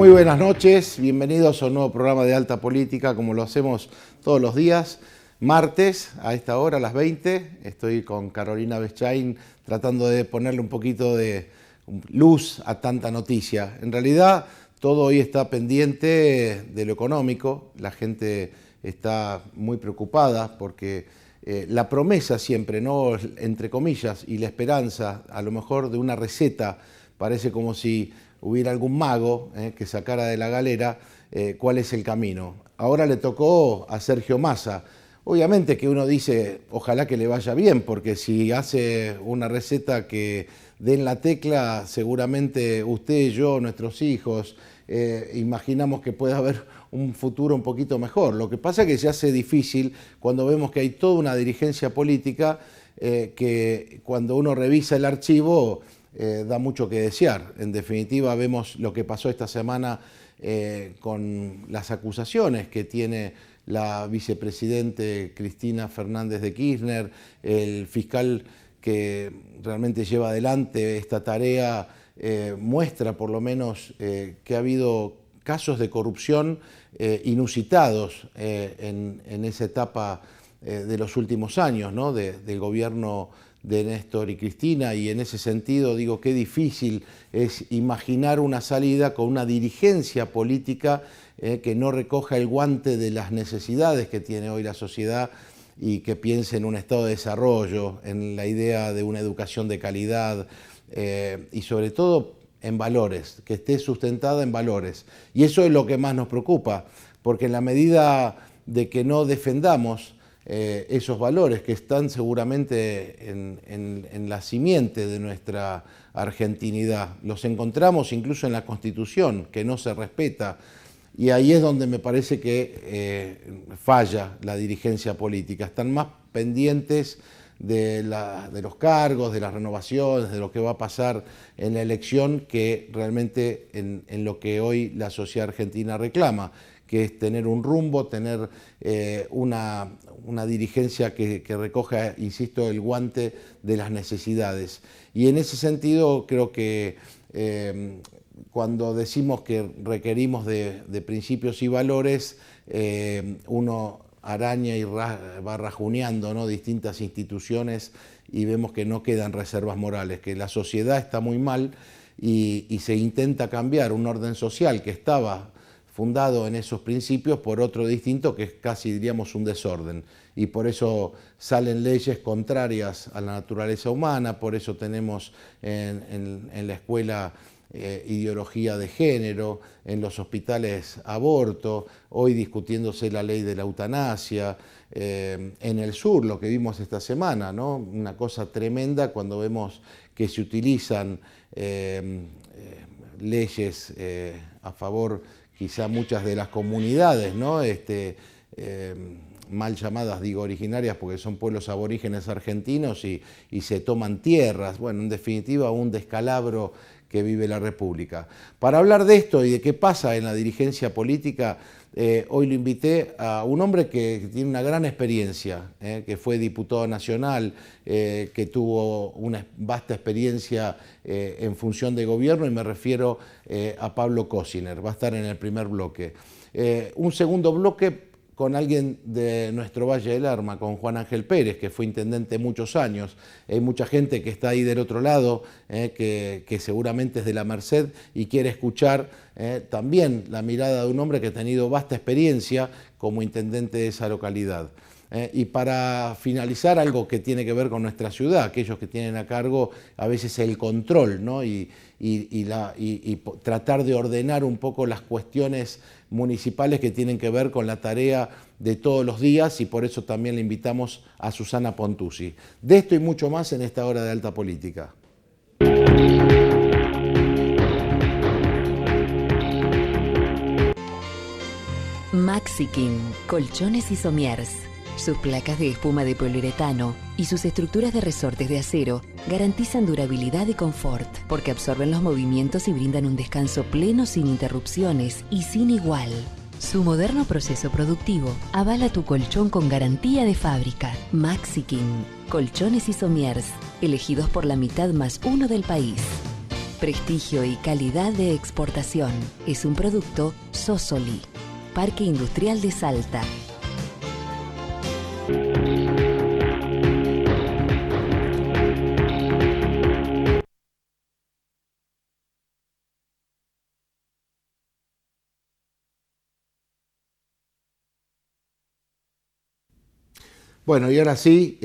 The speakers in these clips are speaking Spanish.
Muy buenas noches, bienvenidos a un nuevo programa de Alta Política, como lo hacemos todos los días. Martes, a esta hora, a las 20, estoy con Carolina Bechain tratando de ponerle un poquito de luz a tanta noticia. En realidad, todo hoy está pendiente de lo económico, la gente está muy preocupada porque la promesa siempre, ¿no?, entre comillas, y la esperanza, a lo mejor de una receta, parece como si hubiera algún mago que sacara de la galera cuál es el camino. Ahora le tocó a Sergio Massa. Obviamente que uno dice, ojalá que le vaya bien, porque si hace una receta que dé en la tecla, seguramente usted, yo, nuestros hijos, imaginamos que puede haber un futuro un poquito mejor. Lo que pasa es que se hace difícil cuando vemos que hay toda una dirigencia política que cuando uno revisa el archivo da mucho que desear. En definitiva, vemos lo que pasó esta semana con las acusaciones que tiene la vicepresidente Cristina Fernández de Kirchner, el fiscal que realmente lleva adelante esta tarea, muestra por lo menos que ha habido casos de corrupción inusitados en esa etapa de los últimos años, ¿no?, del gobierno de Néstor y Cristina, y en ese sentido digo qué difícil es imaginar una salida con una dirigencia política que no recoja el guante de las necesidades que tiene hoy la sociedad y que piense en un estado de desarrollo, en la idea de una educación de calidad y sobre todo en valores, que esté sustentada en valores. Y eso es lo que más nos preocupa, porque en la medida de que no defendamos esos valores que están seguramente en la simiente de nuestra argentinidad, los encontramos incluso en la Constitución, que no se respeta, y ahí es donde me parece que falla la dirigencia política. Están más pendientes de los cargos, de las renovaciones, de lo que va a pasar en la elección, que realmente en lo que hoy la sociedad argentina reclama, que es tener un rumbo, tener una dirigencia que recoja, insisto, el guante de las necesidades. Y en ese sentido creo que cuando decimos que requerimos de principios y valores, uno araña y va rajuneando, ¿no?, distintas instituciones y vemos que no quedan reservas morales, que la sociedad está muy mal y se intenta cambiar un orden social que estaba fundado en esos principios por otro distinto que es casi, diríamos, un desorden. Y por eso salen leyes contrarias a la naturaleza humana, por eso tenemos en la escuela ideología de género, en los hospitales aborto, hoy discutiéndose la ley de la eutanasia, en el sur, lo que vimos esta semana, ¿no?, una cosa tremenda cuando vemos que se utilizan leyes a favor, quizá muchas de las comunidades, ¿no?, mal llamadas, digo, originarias, porque son pueblos aborígenes argentinos y se toman tierras. Bueno, en definitiva, un descalabro que vive la República. Para hablar de esto y de qué pasa en la dirigencia política, hoy lo invité a un hombre que tiene una gran experiencia, que fue diputado nacional, que tuvo una vasta experiencia en función de gobierno, y me refiero a Pablo Cosiner. Va a estar en el primer bloque. Un segundo bloque con alguien de nuestro Valle del Lerma, con Juan Ángel Pérez, que fue intendente muchos años. Hay mucha gente que está ahí del otro lado, que seguramente es de la Merced y quiere escuchar también la mirada de un hombre que ha tenido vasta experiencia como intendente de esa localidad. Y para finalizar, algo que tiene que ver con nuestra ciudad, aquellos que tienen a cargo a veces el control, ¿no?, y tratar de ordenar un poco las cuestiones municipales que tienen que ver con la tarea de todos los días, y por eso también le invitamos a Susana Pontuzzi. De esto y mucho más en esta hora de Alta Política. Maxikin, colchones y somiers. Sus placas de espuma de poliuretano y sus estructuras de resortes de acero garantizan durabilidad y confort, porque absorben los movimientos y brindan un descanso pleno sin interrupciones y sin igual. Su moderno proceso productivo avala tu colchón con garantía de fábrica. Maxikin, colchones y somiers, elegidos por la mitad más uno del país. prestigio y calidad de exportación. Es un producto Sosoli. Parque Industrial de Salta. Bueno, y ahora sí,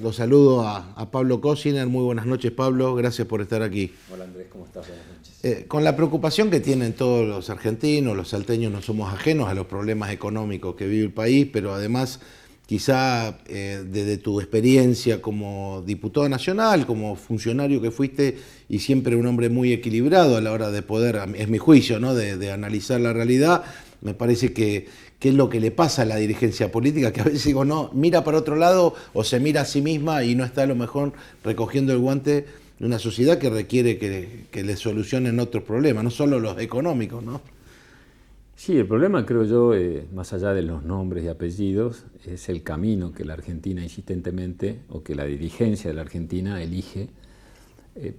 lo saludo a Pablo Cosiner. Muy buenas noches, Pablo. Gracias por estar aquí. Hola Andrés, ¿cómo estás? Buenas noches. Con la preocupación que tienen todos los argentinos, los salteños no somos ajenos a los problemas económicos que vive el país, pero además quizá desde tu experiencia como diputado nacional, como funcionario que fuiste y siempre un hombre muy equilibrado a la hora de poder, es mi juicio, ¿no?, de analizar la realidad, me parece que es lo que le pasa a la dirigencia política, que a veces digo, no, mira para otro lado o se mira a sí misma y no está a lo mejor recogiendo el guante de una sociedad que requiere que le solucionen otros problemas, no solo los económicos, ¿no? Sí, el problema, creo yo, más allá de los nombres y apellidos, es el camino que la Argentina insistentemente, o que la dirigencia de la Argentina elige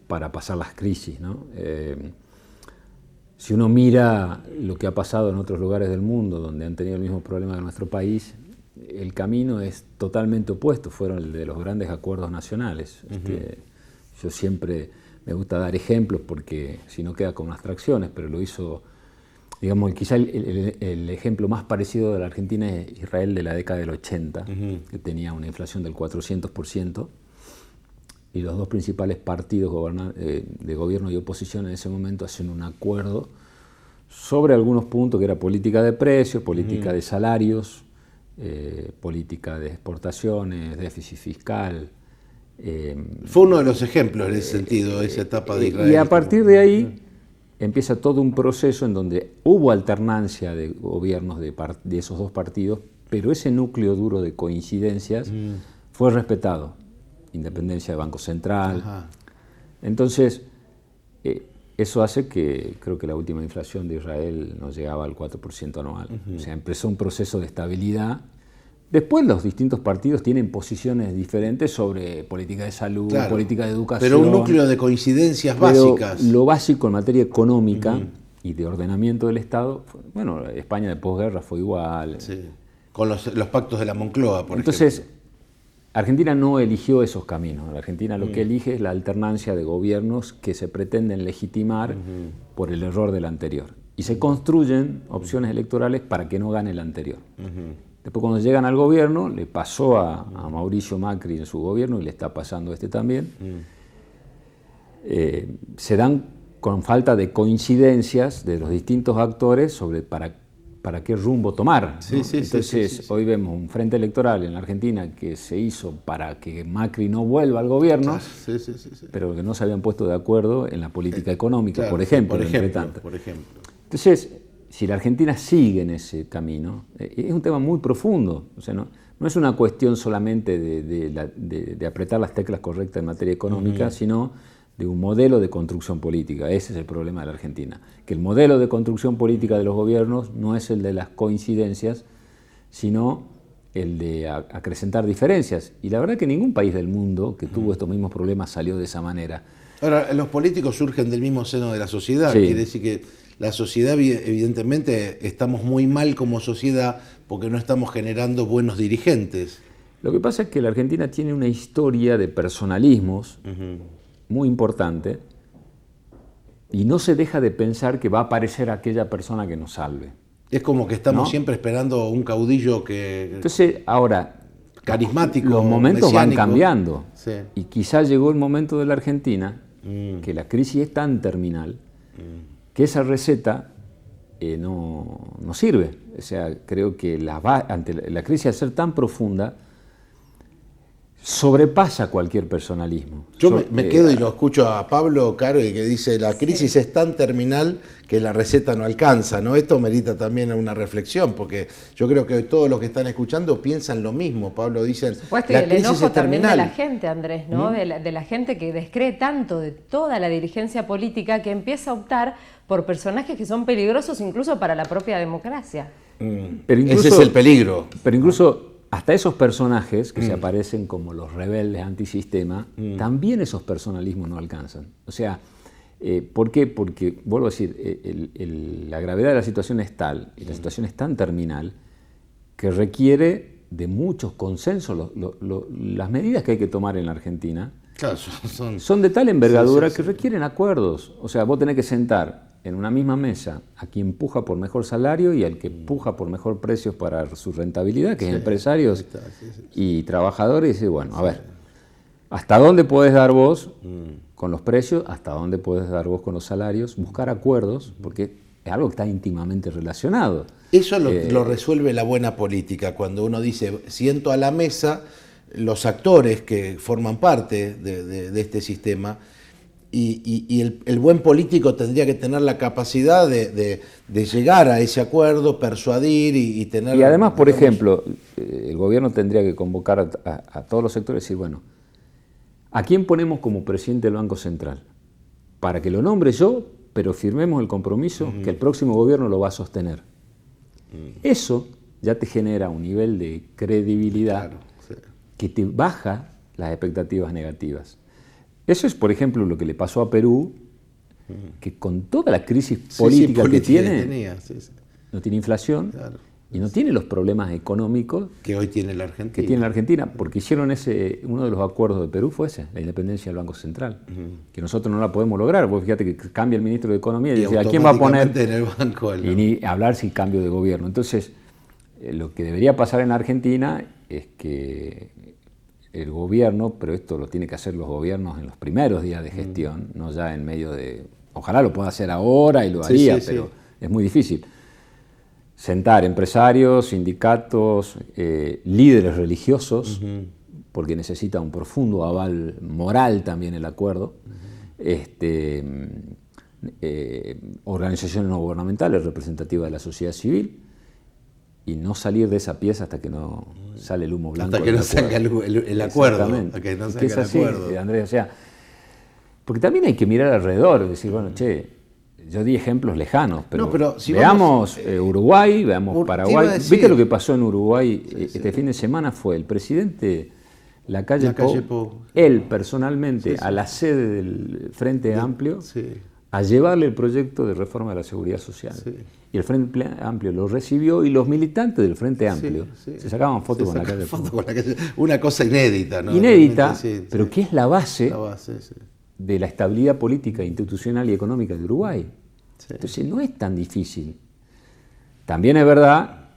para pasar las crisis, ¿no? Si uno mira lo que ha pasado en otros lugares del mundo donde han tenido el mismo problema que nuestro país, el camino es totalmente opuesto, fueron el de los grandes acuerdos nacionales. Yo siempre me gusta dar ejemplos porque si no queda como abstracciones, pero lo hizo, digamos, quizá el ejemplo más parecido de la Argentina es Israel de la década del 80, que tenía una inflación del 400%, y los dos principales partidos de gobierno y oposición en ese momento hacen un acuerdo sobre algunos puntos que era política de precios, política de salarios, política de exportaciones, déficit fiscal. Fue uno de los ejemplos en ese sentido, esa etapa de Israel. Y a partir de ahí empieza todo un proceso en donde hubo alternancia de gobiernos de esos dos partidos, pero ese núcleo duro de coincidencias fue respetado. Independencia de Banco Central. Ajá. Entonces, eso hace que creo que la última inflación de Israel no llegaba al 4% anual. O sea, empezó un proceso de estabilidad. Después los distintos partidos tienen posiciones diferentes sobre política de salud, claro, política de educación. Pero un núcleo de coincidencias básicas. Lo básico en materia económica y de ordenamiento del Estado, bueno, España de posguerra fue igual. Sí. Con los pactos de la Moncloa, por ejemplo. Entonces, Argentina no eligió esos caminos. La Argentina lo que elige es la alternancia de gobiernos que se pretenden legitimar por el error del anterior. Y se construyen opciones electorales para que no gane el anterior. Después, cuando llegan al gobierno, le pasó a Mauricio Macri en su gobierno y le está pasando a este también, se dan con falta de coincidencias de los distintos actores sobre para qué rumbo tomar, ¿no? Entonces, hoy vemos un frente electoral en la Argentina que se hizo para que Macri no vuelva al gobierno, pero que no se habían puesto de acuerdo en la política económica, claro, por ejemplo. Entonces, si la Argentina sigue en ese camino, es un tema muy profundo. O sea, no es una cuestión solamente de apretar las teclas correctas en materia económica, sino de un modelo de construcción política. Ese es el problema de la Argentina, que el modelo de construcción política de los gobiernos no es el de las coincidencias, sino el de acrecentar diferencias. Y la verdad que ningún país del mundo que tuvo estos mismos problemas salió de esa manera. Ahora, los políticos surgen del mismo seno de la sociedad, quiere decir que la sociedad, evidentemente, estamos muy mal como sociedad porque no estamos generando buenos dirigentes. Lo que pasa es que la Argentina tiene una historia de personalismos muy importante y no se deja de pensar que va a aparecer aquella persona que nos salve. Es como que estamos siempre esperando un caudillo que... Entonces, ahora, carismático, los momentos mesiánico, van cambiando. Y quizás llegó el momento de la Argentina que la crisis es tan terminal que esa receta no sirve. O sea, creo que ante la crisis, al ser tan profunda, sobrepasa cualquier personalismo. Yo me quedo y lo escucho a Pablo Caro que dice la crisis es tan terminal que la receta no alcanza, ¿no? Esto merita también una reflexión, porque yo creo que todos los que están escuchando piensan lo mismo. Pablo dice, la crisis es terminal. De la gente, Andrés, ¿no? De la gente que descree tanto de toda la dirigencia política que empieza a optar por personajes que son peligrosos incluso para la propia democracia. Pero incluso, ese es el peligro. Pero incluso hasta esos personajes que se aparecen como los rebeldes antisistema, también esos personalismos no alcanzan. O sea, ¿Por qué? Porque, vuelvo a decir, la gravedad de la situación es tal, y la situación es tan terminal, que requiere de muchos consensos. Las medidas que hay que tomar en la Argentina claro, son de tal envergadura que requieren acuerdos. O sea, vos tenés que sentar en una misma mesa a quien puja por mejor salario y al que puja por mejor precios para su rentabilidad, que es empresarios y trabajadores, y decir, bueno, a ver, ¿hasta dónde podés dar vos con los precios? ¿Hasta dónde podés dar vos con los salarios? Buscar acuerdos, porque es algo que está íntimamente relacionado. Eso lo resuelve la buena política, cuando uno dice, siento a la mesa los actores que forman parte de este sistema, y el buen político tendría que tener la capacidad de llegar a ese acuerdo, persuadir y tener... Y además, por ejemplo, el gobierno tendría que convocar a todos los sectores y decir, bueno, ¿a quién ponemos como presidente del Banco Central? Para que lo nombre yo, pero firmemos el compromiso que el próximo gobierno lo va a sostener. Eso ya te genera un nivel de credibilidad que te baja las expectativas negativas. Eso es, por ejemplo, lo que le pasó a Perú, que con toda la crisis política que tiene, no tiene inflación y no tiene los problemas económicos que hoy tiene la Argentina. Porque hicieron uno de los acuerdos de Perú fue ese, la independencia del Banco Central, que nosotros no la podemos lograr. Vos fíjate que cambia el ministro de Economía y dice, ¿a quién va a poner? En el banco, y ni hablar sin cambio de gobierno. Entonces, lo que debería pasar en Argentina es que el gobierno, pero esto lo tiene que hacer los gobiernos en los primeros días de gestión, no ya en medio de... Ojalá lo pueda hacer ahora y lo haría, pero es muy difícil. Sentar empresarios, sindicatos, líderes religiosos, porque necesita un profundo aval moral también el acuerdo, organizaciones no gubernamentales representativas de la sociedad civil, y no salir de esa pieza hasta que no sale el humo blanco. Hasta que no salga el acuerdo. Hasta que no salga es así, Andrés, o sea, porque también hay que mirar alrededor y decir, bueno, yo di ejemplos lejanos, pero si veamos Uruguay, veamos Paraguay. ¿Viste lo que pasó en Uruguay este fin de semana? Fue el presidente Lacalle Pou, él personalmente a la sede del Frente Amplio, a llevarle el proyecto de reforma de la seguridad social. Y el Frente Amplio lo recibió y los militantes del Frente Amplio se sacaban fotos con Lacalle Pou. Una cosa inédita, ¿no? Inédita, pero que es la base de la estabilidad política, institucional y económica de Uruguay. Entonces no es tan difícil. También es verdad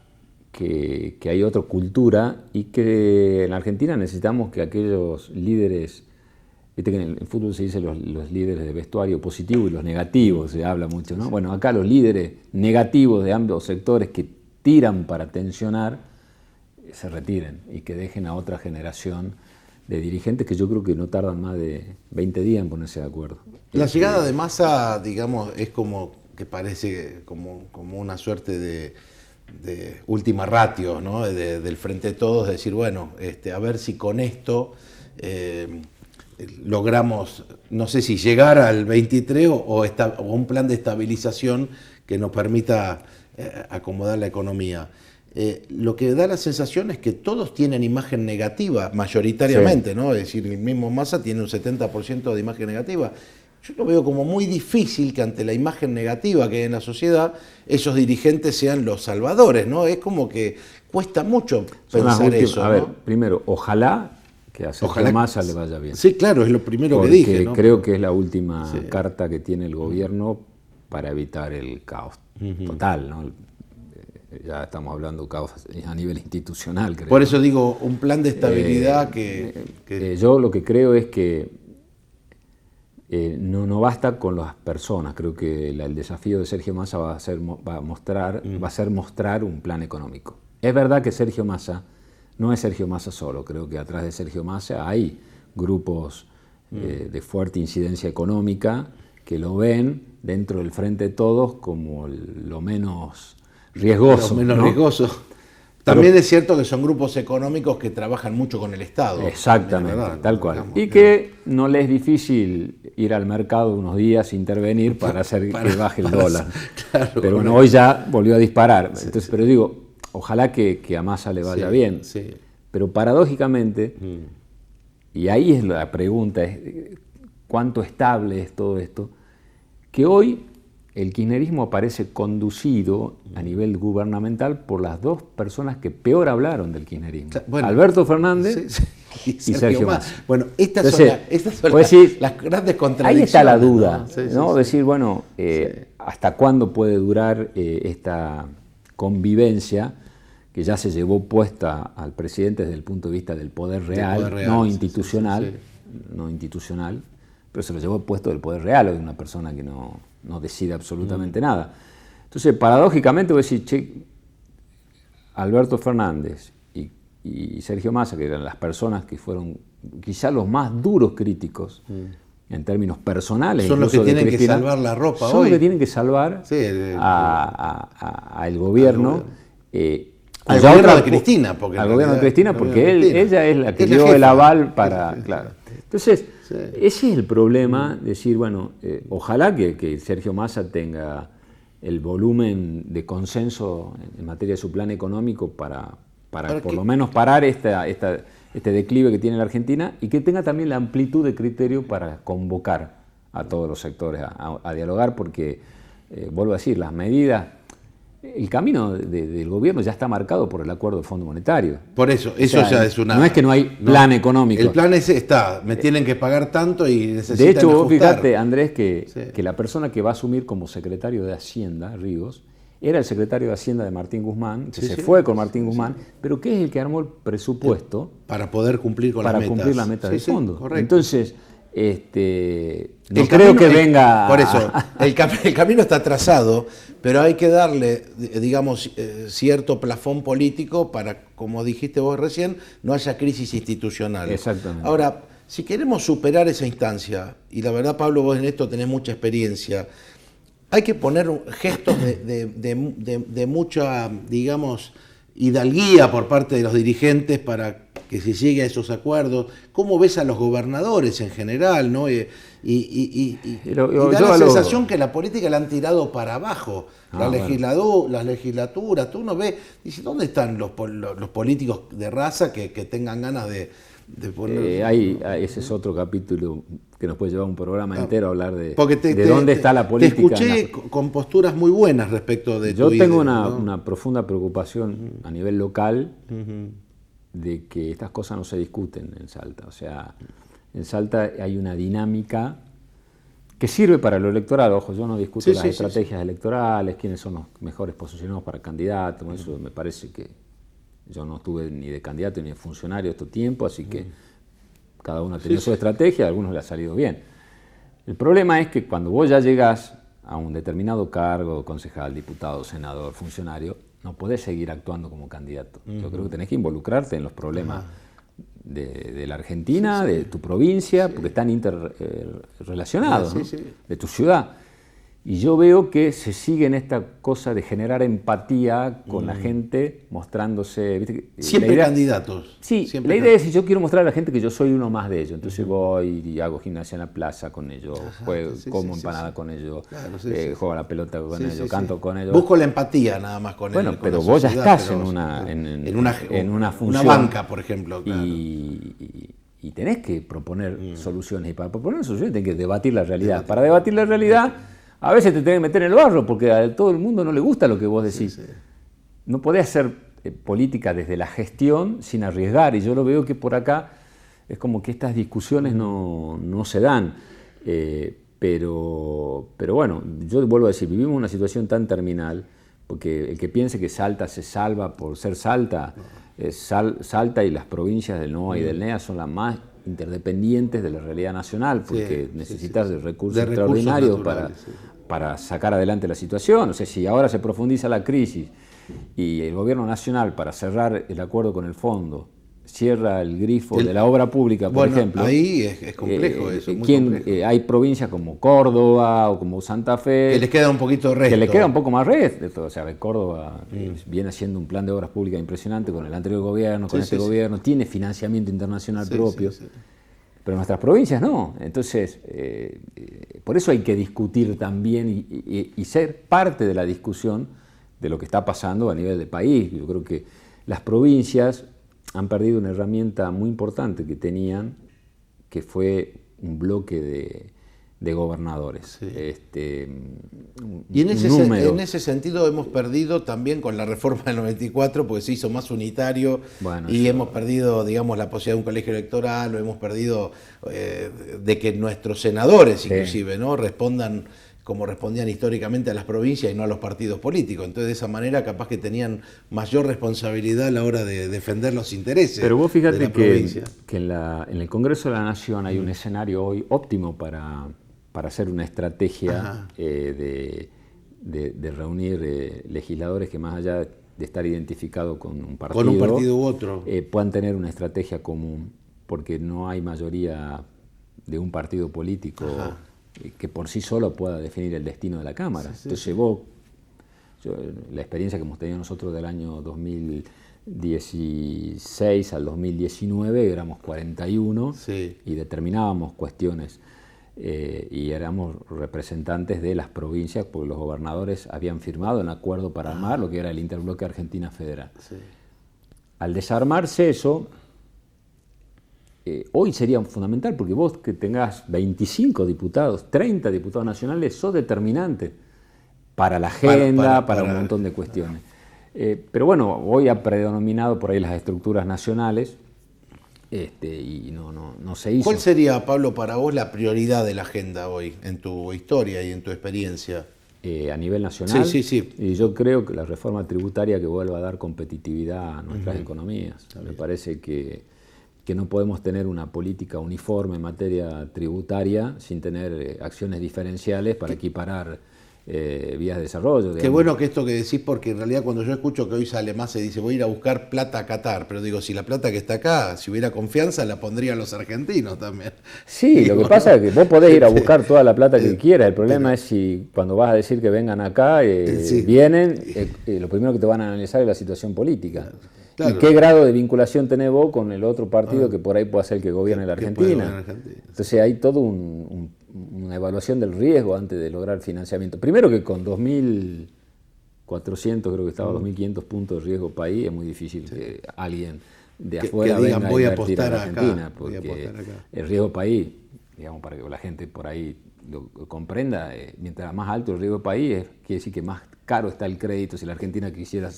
que hay otra cultura y que en la Argentina necesitamos que aquellos líderes, viste que en el fútbol se dice los líderes de vestuario positivo y los negativos, se habla mucho, ¿no? Bueno, acá los líderes negativos de ambos sectores que tiran para tensionar, se retiren y que dejen a otra generación de dirigentes que yo creo que no tardan más de 20 días en ponerse de acuerdo. La llegada de Massa, digamos, es como que parece como una suerte de última ratio, ¿no? Del Frente de Todos, decir, bueno, a ver si con esto logramos, no sé si llegar al 23 o un plan de estabilización que nos permita acomodar la economía. Lo que da la sensación es que todos tienen imagen negativa, mayoritariamente, ¿no? Es decir, el mismo Massa tiene un 70% de imagen negativa. Yo lo veo como muy difícil que ante la imagen negativa que hay en la sociedad, esos dirigentes sean los salvadores, ¿no? Es como que cuesta mucho pensar eso, ¿no? A ver, primero, ojalá que a Sergio Massa le vaya bien. Sí, claro, es lo primero que dije, ¿no? Creo que es la última carta que tiene el gobierno para evitar el caos total, ¿no? Ya estamos hablando de caos a nivel institucional, creo. Por eso digo, un plan de estabilidad yo lo que creo es que no basta con las personas. Creo que el desafío de Sergio Massa va a ser mostrar un plan económico. Es verdad que Sergio Massa no es Sergio Massa solo. Creo que atrás de Sergio Massa hay grupos de fuerte incidencia económica que lo ven dentro del Frente de Todos como lo menos riesgoso. Riesgoso. También es cierto que son grupos económicos que trabajan mucho con el Estado. Exactamente, tal cual. Digamos, y que no les es difícil ir al mercado unos días, intervenir para hacer que baje el dólar. Claro, pero bueno, hoy ya volvió a disparar. Entonces, pero digo, ojalá que a Massa le vaya bien. Pero paradójicamente, y ahí es la pregunta, es ¿cuánto estable es todo esto? que hoy el kirchnerismo aparece conducido a nivel gubernamental por las dos personas que peor hablaron del kirchnerismo. Bueno, Alberto Fernández y Sergio Massa. Bueno, estas son las grandes contradicciones. Ahí está la duda, ¿no? Decir, bueno, ¿hasta cuándo puede durar esta convivencia que ya se llevó puesta al presidente desde el punto de vista del poder real, no institucional, no institucional, pero se lo llevó puesto del poder real, o de una persona que no decide absolutamente nada. Entonces, paradójicamente, voy a decir, che, Alberto Fernández y Sergio Massa, que eran las personas que fueron quizás los más duros críticos en términos personales. Son los que tienen que salvar la ropa hoy. Son los que tienen que salvar al gobierno. Al gobierno de Cristina. Al gobierno de Cristina, porque ella es la que dio el aval para... Claro. Entonces, ese es el problema, decir, bueno, ojalá que Sergio Massa tenga el volumen de consenso en materia de su plan económico para por lo menos parar este declive que tiene la Argentina, y que tenga también la amplitud de criterio para convocar a todos los sectores a dialogar, porque, vuelvo a decir, las medidas... El camino del gobierno ya está marcado por el acuerdo del Fondo Monetario. Por eso ya es una... No es que no hay plan económico. El plan ese está, me tienen que pagar tanto y necesitan De hecho, vos ajustar. fíjate, Andrés, que la persona que va a asumir como secretario de Hacienda, Ríos, era el secretario de Hacienda de Martín Guzmán, que se fue con Martín Guzmán, pero que es el que armó el presupuesto para poder cumplir con las metas. Para cumplir las metas del fondo. Correcto. Entonces... no creo que venga... Por eso, el camino está trazado, pero hay que darle, digamos, cierto plafón político para, como dijiste vos recién, no haya crisis institucional. Exactamente. Ahora, si queremos superar esa instancia, y la verdad, Pablo, vos en esto tenés mucha experiencia, hay que poner gestos de mucha, digamos, hidalguía por parte de los dirigentes para que se llegue a esos acuerdos. ¿Cómo ves a los gobernadores en general, ¿no? Y da la sensación que la política la han tirado para abajo. Las legislaturas, tú uno ve, dice, ¿dónde están los políticos de raza que tengan ganas de poner...? Ese es otro capítulo que nos puede llevar un programa entero a hablar de dónde está la política. Te escuché con posturas muy buenas respecto de Yo tengo una profunda preocupación a nivel local de que estas cosas no se discuten en Salta. O sea, en Salta hay una dinámica que sirve para lo electoral. Ojo, yo no discuto las estrategias electorales, quiénes son los mejores posicionados para candidatos. Eso me parece que yo no estuve ni de candidato ni de funcionario estos tiempos, así que cada uno ha tenido su estrategia, a algunos le ha salido bien. El problema es que cuando vos ya llegás a un determinado cargo, concejal, diputado, senador, funcionario, no podés seguir actuando como candidato. Yo creo que tenés que involucrarte en los problemas de la Argentina, de tu provincia, porque están interrelacionados, ¿no? De tu ciudad. Y yo veo que se sigue en esta cosa de generar empatía con la gente, mostrándose... ¿viste? Siempre candidatos. Sí, la idea es que yo quiero mostrar a la gente que yo soy uno más de ellos. Entonces voy y hago gimnasia en la plaza con ellos, como empanada con ellos, juego a la pelota con ellos, canto con ellos. Busco la empatía nada más con ellos. Bueno, pero vos ya estás en una función. Una banca, por ejemplo. Claro. Y tenés que proponer soluciones. Y para proponer soluciones tenés que debatir la realidad. Para debatir la realidad... A veces te tenés que meter en el barro porque a todo el mundo no le gusta lo que vos decís. No podés hacer política desde la gestión sin arriesgar, y yo lo veo que por acá es como que estas discusiones no se dan. Pero bueno, yo vuelvo a decir, vivimos una situación tan terminal, porque el que piense que Salta se salva por ser Salta, Salta y las provincias del NOA y del NEA son las más interdependientes de la realidad nacional, porque necesitas de recursos extraordinarios para sacar adelante la situación. O sea, si ahora se profundiza la crisis y el gobierno nacional, para cerrar el acuerdo con el fondo, cierra el grifo de la obra pública, por ejemplo. Ahí es complejo eso. Hay provincias como Córdoba o como Santa Fe... Que les queda un poquito de resto. Que le queda un poco más resto. O sea, Córdoba viene haciendo un plan de obras públicas impresionante con el anterior gobierno, con este gobierno, tiene financiamiento internacional propio. Pero nuestras provincias no. Entonces, por eso hay que discutir también y ser parte de la discusión de lo que está pasando a nivel del país. Yo creo que las provincias han perdido una herramienta muy importante que tenían, que fue un bloque de gobernadores. Sí. Y en ese sentido hemos perdido también con la reforma del 94, porque se hizo más unitario, y hemos perdido, digamos, la posibilidad de un colegio electoral, o hemos perdido de que nuestros senadores, inclusive, ¿no?, respondan como respondían históricamente a las provincias y no a los partidos políticos. Entonces, de esa manera, capaz que tenían mayor responsabilidad a la hora de defender los intereses. Pero vos fíjate de la provincia. Que en el Congreso de la Nación hay un escenario hoy óptimo para hacer una estrategia de reunir legisladores que, más allá de estar identificados con un partido u otro, puedan tener una estrategia común, porque no hay mayoría de un partido político que por sí solo pueda definir el destino de la Cámara. Entonces la experiencia que hemos tenido nosotros del año 2016 al 2019, éramos 41 y determinábamos cuestiones y éramos representantes de las provincias, porque los gobernadores habían firmado un acuerdo para armar lo que era el interbloque Argentina Federal. Al desarmarse eso, hoy sería fundamental, porque vos que tengas 25 diputados, 30 diputados nacionales, sos determinante para la agenda, para un montón de cuestiones. Pero bueno, hoy ha predominado por ahí las estructuras nacionales y no se hizo. ¿Cuál sería, Pablo, para vos la prioridad de la agenda hoy, en tu historia y en tu experiencia? A nivel nacional, sí. Y yo creo que la reforma tributaria que vuelva a dar competitividad a nuestras economías. Me parece que no podemos tener una política uniforme en materia tributaria sin tener acciones diferenciales para equiparar vías de desarrollo. Digamos. Qué bueno que esto que decís, porque en realidad cuando yo escucho que hoy sale más se dice voy a ir a buscar plata a Qatar, pero digo, si la plata que está acá, si hubiera confianza, la pondrían los argentinos también. Sí, digo, lo que pasa es que vos podés ir a buscar toda la plata que quieras, el problema es si cuando vas a decir que vengan acá, vienen, lo primero que te van a analizar es la situación política. Claro. ¿Y qué grado de vinculación tenés vos con el otro partido que por ahí puede ser el que gobierne la Argentina? Entonces hay toda una evaluación del riesgo antes de lograr financiamiento. Primero que con 2.400, creo que estaba, 2.500 puntos de riesgo país, es muy difícil que alguien de afuera que digan, venga voy a a invertir apostar en Argentina. acá, Porque el riesgo país, digamos, para que la gente por ahí lo comprenda, mientras más alto el riesgo país, quiere decir que más caro está el crédito. Si la Argentina quisiera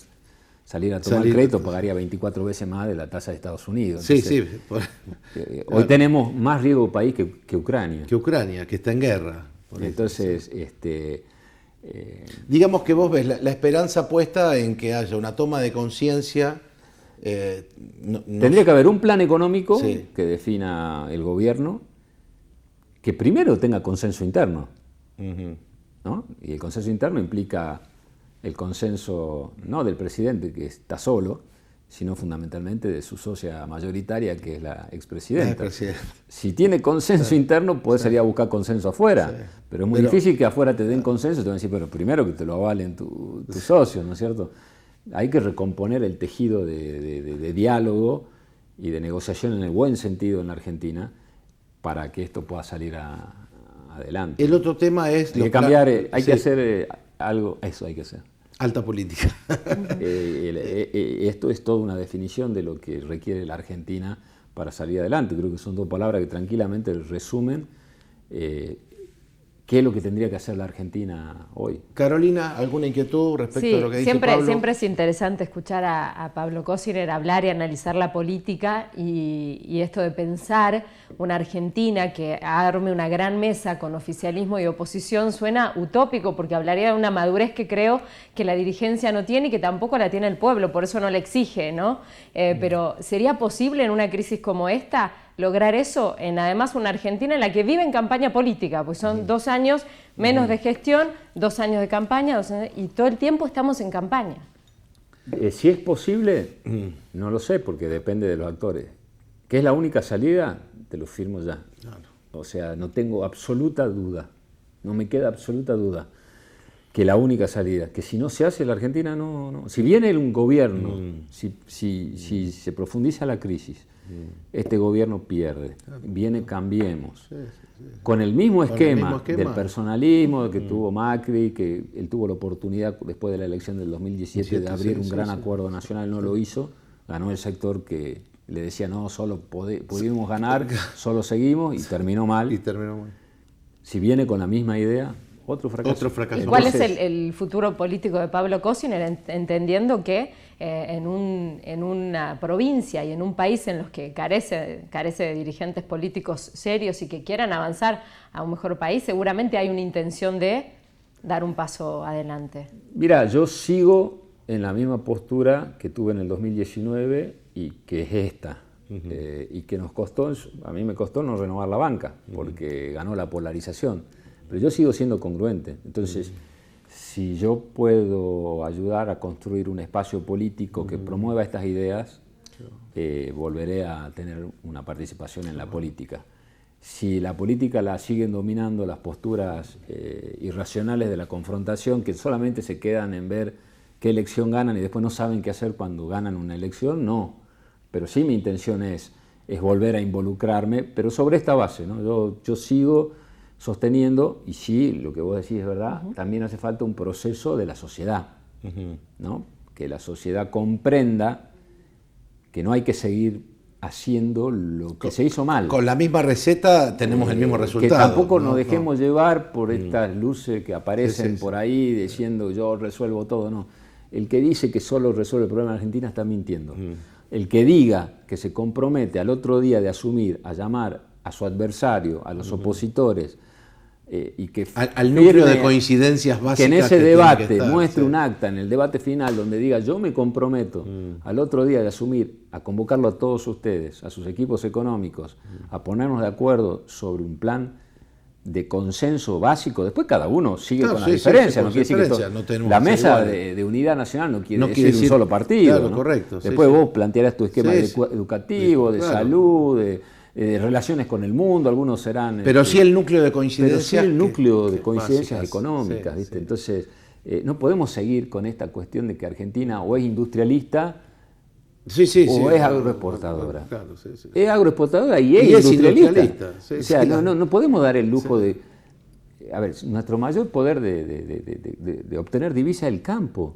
salir a tomar crédito, pagaría 24 veces más de la tasa de Estados Unidos. Entonces, hoy tenemos más riesgo país que Ucrania. Que Ucrania, que está en guerra. Entonces, digamos que vos ves la esperanza puesta en que haya una toma de conciencia. Tendría que haber un plan económico que defina el gobierno, que primero tenga consenso interno, ¿no? Y el consenso interno implica el consenso no del presidente, que está solo, sino fundamentalmente de su socia mayoritaria, que es la expresidenta. Si tiene consenso interno, puede salir a buscar consenso afuera, pero es muy difícil que afuera te den consenso. Te van a decir, pero primero que te lo avalen tus socios, ¿no es cierto? Hay que recomponer el tejido de diálogo y de negociación en el buen sentido en la Argentina para que esto pueda salir adelante. El otro tema es... Hay que cambiar, hay que hacer algo, eso hay que hacer. Alta política. Esto es toda una definición de lo que requiere la Argentina para salir adelante. Creo que son dos palabras que tranquilamente resumen qué es lo que tendría que hacer la Argentina hoy. Carolina, ¿alguna inquietud respecto a lo que dice Pablo? Siempre es interesante escuchar a Pablo Cosiner hablar y analizar la política y esto de pensar una Argentina que arme una gran mesa con oficialismo y oposición suena utópico, porque hablaría de una madurez que creo que la dirigencia no tiene y que tampoco la tiene el pueblo, por eso no la exige, ¿no? Pero ¿sería posible en una crisis como esta lograr eso en además una Argentina en la que vive en campaña política? Pues son 2 años menos de gestión, 2 años de campaña, 2 años, y todo el tiempo estamos en campaña. Si es posible, no lo sé, porque depende de los actores. ¿Qué es la única salida? Te lo firmo ya. O sea, no tengo absoluta duda, no me queda absoluta duda que la única salida, que si no se hace la Argentina no. Si viene un gobierno, si se profundiza la crisis, este gobierno pierde, viene Cambiemos, con el mismo esquema del personalismo que tuvo Macri, que él tuvo la oportunidad después de la elección del 2017 de abrir un gran acuerdo nacional, no lo hizo, ganó el sector que le decía no, solo pudimos ganar, solo seguimos, y terminó mal. Si viene con la misma idea, otro fracaso. Otro fracaso. ¿Y cuál es el futuro político de Pablo Cosiner, entendiendo que en una provincia y en un país en los que carece de dirigentes políticos serios y que quieran avanzar a un mejor país, seguramente hay una intención de dar un paso adelante? Mira, yo sigo en la misma postura que tuve en el 2019 y que es esta. Y que a mí me costó no renovar la banca, porque ganó la polarización. Pero yo sigo siendo congruente. Entonces, si yo puedo ayudar a construir un espacio político que promueva estas ideas, volveré a tener una participación en la política. Si la política la siguen dominando las posturas irracionales de la confrontación, que solamente se quedan en ver qué elección ganan y después no saben qué hacer cuando ganan una elección, no. Pero sí mi intención es volver a involucrarme, pero sobre esta base, ¿no? Yo sigo sosteniendo, y sí, lo que vos decís es verdad, también hace falta un proceso de la sociedad, ¿no? Que la sociedad comprenda que no hay que seguir haciendo lo que se hizo mal. Con la misma receta tenemos el mismo resultado. Que tampoco nos dejemos llevar por estas luces que aparecen por ahí diciendo yo resuelvo todo, no. El que dice que solo resuelve el problema de Argentina está mintiendo. El que diga que se compromete al otro día de asumir, a llamar a su adversario, a los opositores, y que al núcleo de coincidencias básicas. Que en ese debate muestre un acta, en el debate final, donde diga yo me comprometo al otro día de asumir, a convocarlo a todos ustedes, a sus equipos económicos, a ponernos de acuerdo sobre un plan de consenso básico. Después cada uno sigue con la diferencia, no quiere decir que la mesa de unidad nacional no quiere decir un solo partido. Claro, correcto. Después vos plantearás tu esquema educativo, de salud, de relaciones con el mundo, algunos serán... Pero sí el núcleo de coincidencias. Coincidencias económicas, ¿viste? Entonces, no podemos seguir con esta cuestión de que Argentina o es industrialista o es agroexportadora. Claro, es agroexportadora y es industrialista. O sea, no podemos dar el lujo de... A ver, nuestro mayor poder de obtener divisa es el campo.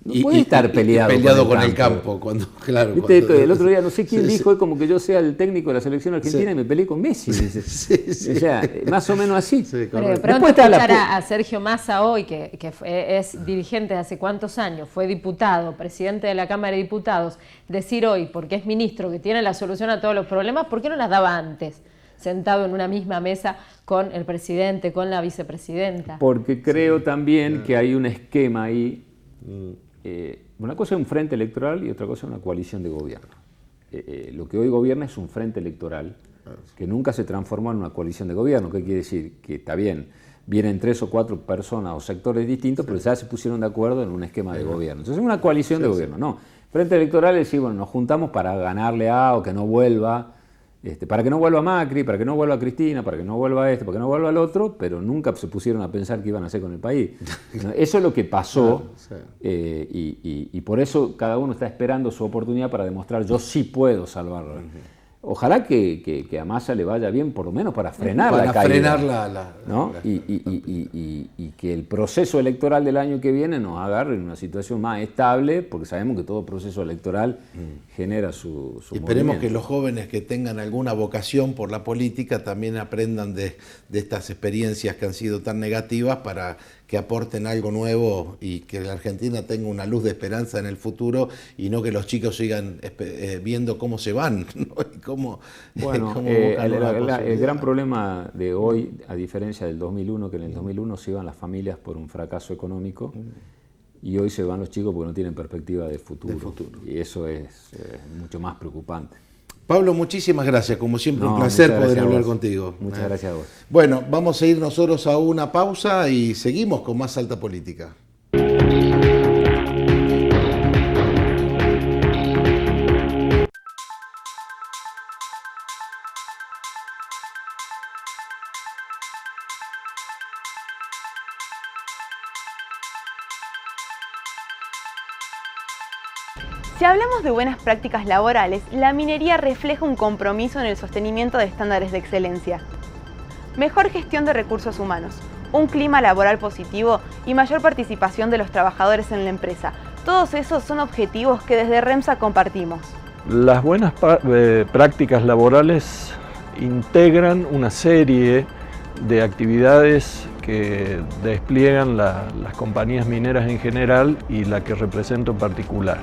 No puede estar peleado con el campo. El otro día no sé quién dijo, es como que yo sea el técnico de la selección argentina y me peleé con Messi. O sea, más o menos así. Pero pronto escuchar a Sergio Massa hoy, que es dirigente de hace cuántos años, fue diputado, presidente de la Cámara de Diputados, decir hoy, porque es ministro, que tiene la solución a todos los problemas, ¿por qué no las daba antes? Sentado en una misma mesa con el presidente, con la vicepresidenta. Porque creo también que hay un esquema ahí. Una cosa es un frente electoral y otra cosa es una coalición de gobierno. Lo que hoy gobierna es un frente electoral que nunca se transformó en una coalición de gobierno. ¿Qué quiere decir? Que está bien, vienen 3 o 4 personas o sectores distintos, pero ya se pusieron de acuerdo en un esquema de gobierno. Entonces es una coalición de gobierno. No, frente electoral es decir, bueno, nos juntamos para ganarle a o que no vuelva, para que no vuelva Macri, para que no vuelva Cristina, para que no vuelva para que no vuelva el otro, pero nunca se pusieron a pensar qué iban a hacer con el país. Eso es lo que pasó, y por eso cada uno está esperando su oportunidad para demostrar yo sí puedo salvarlo. Ojalá que a Massa le vaya bien, por lo menos para frenar la caída. ¿No? Y que el proceso electoral del año que viene nos agarre en una situación más estable, porque sabemos que todo proceso electoral genera su Esperemos movimiento. que los jóvenes que tengan alguna vocación por la política también aprendan de estas experiencias que han sido tan negativas para que aporten algo nuevo y que la Argentina tenga una luz de esperanza en el futuro y no que los chicos sigan viendo cómo se van, ¿no? Y cómo el gran problema de hoy, a diferencia del 2001, que en el 2001 se iban las familias por un fracaso económico y hoy se van los chicos porque no tienen perspectiva de futuro. Y eso es mucho más preocupante. Pablo, muchísimas gracias, como siempre un placer poder hablar contigo. Muchas gracias a vos. Bueno, vamos a ir nosotros a una pausa y seguimos con más Alta Política. Si hablamos de buenas prácticas laborales, la minería refleja un compromiso en el sostenimiento de estándares de excelencia. Mejor gestión de recursos humanos, un clima laboral positivo y mayor participación de los trabajadores en la empresa. Todos esos son objetivos que desde REMSA compartimos. Las buenas prácticas laborales integran una serie de actividades que despliegan las compañías mineras en general y la que represento en particular.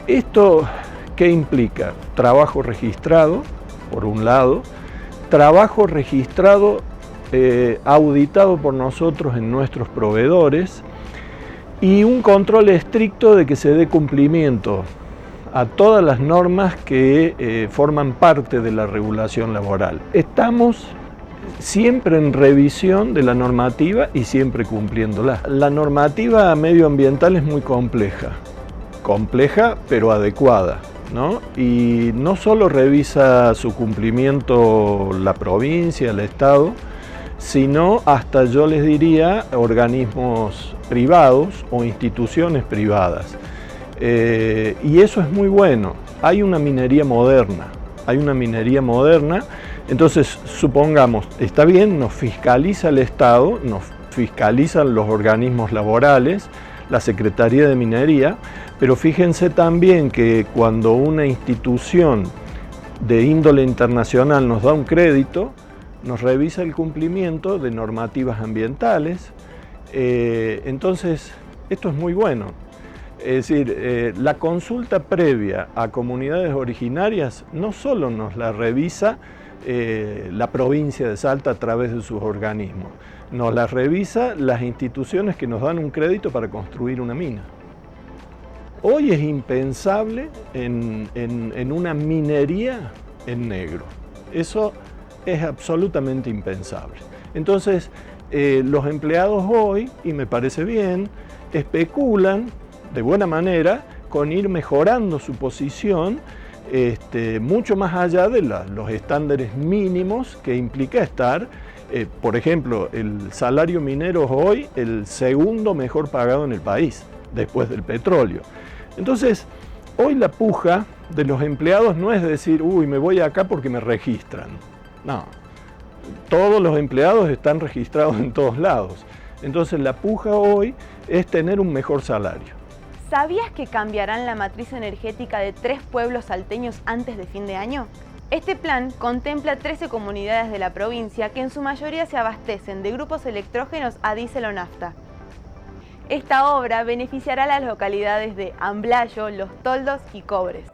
¿Esto qué implica? Trabajo registrado, por un lado, trabajo registrado auditado por nosotros en nuestros proveedores y un control estricto de que se dé cumplimiento a todas las normas que forman parte de la regulación laboral. Estamos siempre en revisión de la normativa y siempre cumpliéndola. La normativa medioambiental es muy compleja pero adecuada, ¿no? Y no solo revisa su cumplimiento la provincia, el Estado, sino hasta, yo les diría, organismos privados o instituciones privadas. Y eso es muy bueno. Hay una minería moderna, entonces supongamos, está bien, nos fiscaliza el Estado, nos fiscalizan los organismos laborales, la Secretaría de Minería, pero fíjense también que cuando una institución de índole internacional nos da un crédito, nos revisa el cumplimiento de normativas ambientales, entonces esto es muy bueno. Es decir, la consulta previa a comunidades originarias no solo nos la revisa la provincia de Salta a través de sus organismos, nos la revisa las instituciones que nos dan un crédito para construir una mina. Hoy es impensable en una minería en negro. Eso es absolutamente impensable. Entonces, los empleados hoy, y me parece bien, especulan de buena manera con ir mejorando su posición mucho más allá de los estándares mínimos que implica estar, por ejemplo, el salario minero es hoy el segundo mejor pagado en el país, después del petróleo. Entonces, hoy la puja de los empleados no es decir, uy, me voy acá porque me registran. No, todos los empleados están registrados en todos lados. Entonces, la puja hoy es tener un mejor salario. ¿Sabías que cambiarán la matriz energética de 3 pueblos salteños antes de fin de año? Este plan contempla 13 comunidades de la provincia que en su mayoría se abastecen de grupos electrógenos a diésel o nafta. Esta obra beneficiará a las localidades de Amblayo, Los Toldos y Cobres.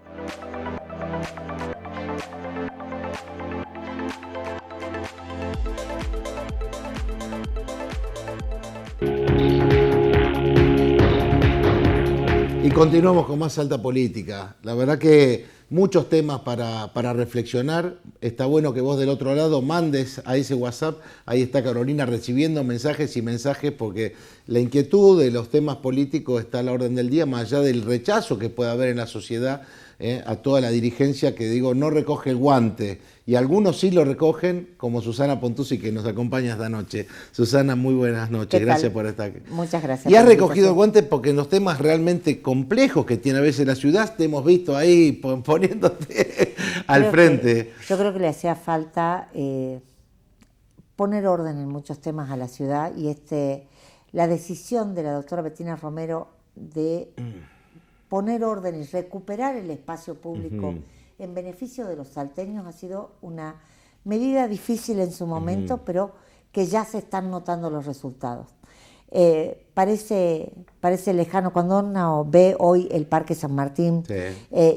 Y continuamos con más Alta Política. La verdad que muchos temas para reflexionar. Está bueno que vos del otro lado mandes a ese WhatsApp. Ahí está Carolina recibiendo mensajes y mensajes, porque la inquietud de los temas políticos está a la orden del día, más allá del rechazo que puede haber en la sociedad a toda la dirigencia que, digo, no recoge el guante. Y algunos sí lo recogen, como Susana Pontuzzi, que nos acompaña esta noche. Susana, muy buenas noches. Gracias por estar aquí. Muchas gracias. Y has recogido el guante porque en los temas realmente complejos que tiene a veces la ciudad, te hemos visto ahí poniéndote al frente. Yo creo que le hacía falta poner orden en muchos temas a la ciudad, y la decisión de la doctora Bettina Romero de poner orden y recuperar el espacio público en beneficio de los salteños ha sido una medida difícil en su momento, pero que ya se están notando los resultados. Parece lejano cuando uno ve hoy el Parque San Martín,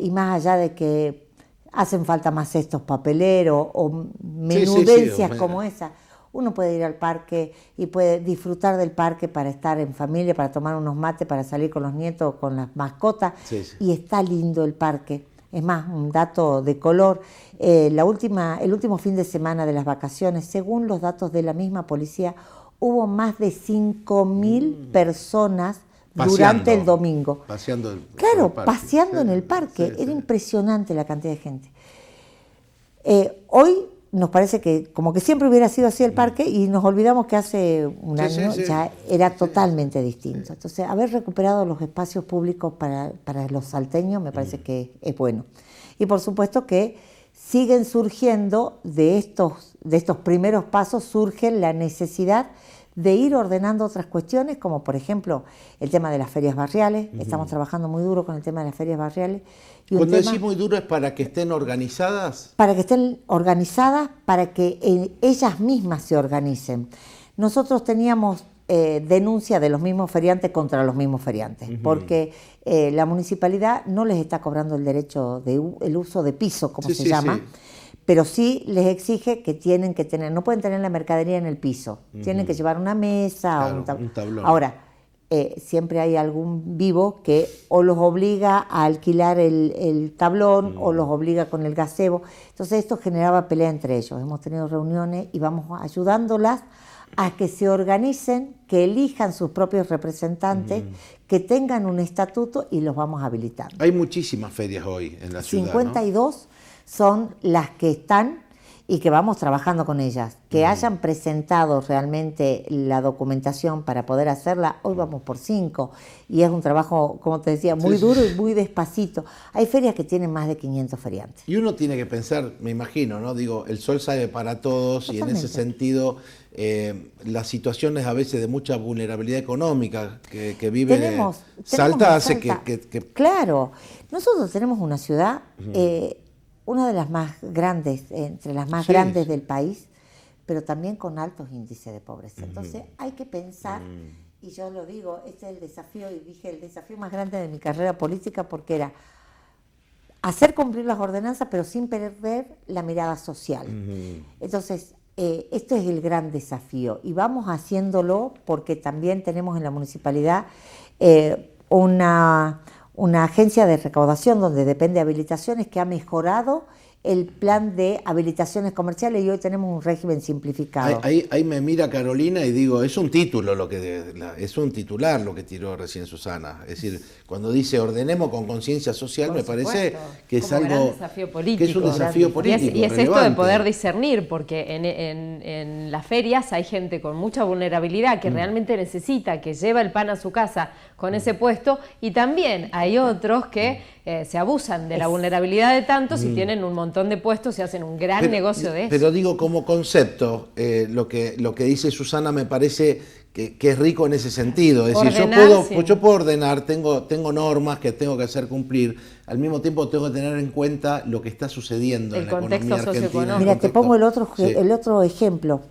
y más allá de que hacen falta más cestos papeleros o menudencias como esa, uno puede ir al parque y puede disfrutar del parque para estar en familia, para tomar unos mates, para salir con los nietos, con las mascotas, y está lindo el parque. Es más, un dato de color, el último fin de semana de las vacaciones, según los datos de la misma policía, hubo más de 5.000 personas durante el domingo. Paseando paseando en el parque. Era impresionante la cantidad de gente. Hoy nos parece que como que siempre hubiera sido así el parque, y nos olvidamos que hace un año ya era totalmente distinto. Entonces, haber recuperado los espacios públicos para los salteños me parece que es bueno. Y por supuesto que siguen surgiendo de estos primeros pasos, surge la necesidad de ir ordenando otras cuestiones, como por ejemplo el tema de las ferias barriales. Estamos trabajando muy duro con el tema de las ferias barriales. Y cuando decís muy duro, ¿es para que estén organizadas? Para que estén organizadas, para que ellas mismas se organicen. Nosotros teníamos denuncia de los mismos feriantes contra los mismos feriantes, porque la municipalidad no les está cobrando el derecho el uso de piso, como se llama, pero sí les exige que tienen que tener, no pueden tener la mercadería en el piso, tienen que llevar una mesa, claro, un tablón. Ahora, siempre hay algún vivo que o los obliga a alquilar el tablón o los obliga con el gazebo. Entonces esto generaba pelea entre ellos. Hemos tenido reuniones y vamos ayudándolas a que se organicen, que elijan sus propios representantes, que tengan un estatuto y los vamos habilitando. Hay muchísimas ferias hoy en la ciudad, 52 ¿no? Son las que están y que vamos trabajando con ellas. Que hayan presentado realmente la documentación para poder hacerla, hoy vamos por 5. Y es un trabajo, como te decía, muy duro y muy despacito. Hay ferias que tienen más de 500 feriantes. Y uno tiene que pensar, me imagino, ¿no? Digo, el sol sale para todos. Totalmente. Y en ese sentido, las situaciones a veces de mucha vulnerabilidad económica que vive Salta hace que... Claro, nosotros tenemos una ciudad... una de las más grandes, entre las más grandes del país, pero también con altos índices de pobreza. Entonces hay que pensar, y yo lo digo, este es el desafío, y dije el desafío más grande de mi carrera política, porque era hacer cumplir las ordenanzas, pero sin perder la mirada social. Entonces, este es el gran desafío, y vamos haciéndolo porque también tenemos en la municipalidad una agencia de recaudación donde depende de habilitaciones que ha mejorado el plan de habilitaciones comerciales y hoy tenemos un régimen simplificado. Ahí me mira Carolina y digo, es un título es un titular lo que tiró recién Susana. Es decir, cuando dice ordenemos con conciencia social, me parece que es algo desafío político, que es un desafío político. Y es esto de poder discernir, porque en las ferias hay gente con mucha vulnerabilidad que realmente necesita, que lleva el pan a su casa con ese puesto, y también hay otros que se abusan de la vulnerabilidad de tantos y tienen un montón de puestos y hacen un gran negocio de eso. Pero digo, como concepto, lo que dice Susana me parece que es rico en ese sentido. Es decir, yo puedo ordenar, tengo normas que tengo que hacer cumplir, al mismo tiempo tengo que tener en cuenta lo que está sucediendo en la economía argentina. Mira, te pongo el otro ejemplo.